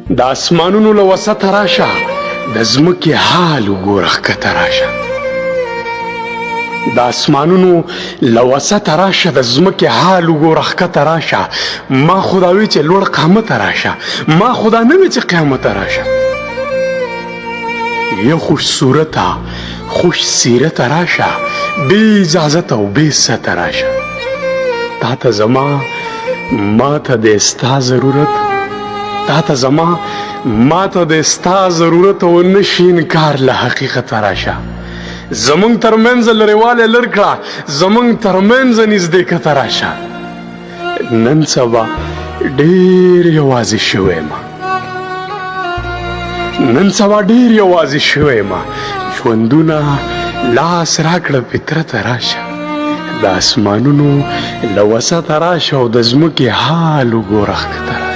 د اسمانونو له وسطه راشه د ځمکې حال وګوره ښکته راشه د اسمانونو له وسطه راشه د ځمکې حال وګوره ښکته راشه ما خدا وی چې لوړ قامته راشه ما خدا نه وی چې قیامته راشه یو خوش صورته خوش سیرته راشه بې اجازته او بې سته راشه تا ته زما ما ته د ستا ضرورت تا ته زما ما ته د ستا ضرورت او نشي انکار له حقیقته راشه زمونږ ترمنځ لرېوالی لر کړه زمونږ ترمنځ نږدېکته راشه نن سبا ډېر یوازې شوی یم نن سبا ډېر یوازې شوی یم ژوندونه لاس راکړه فطرته راشه د اسمانونو له وسطه راشه او د ځمکې حال وګوره ښکته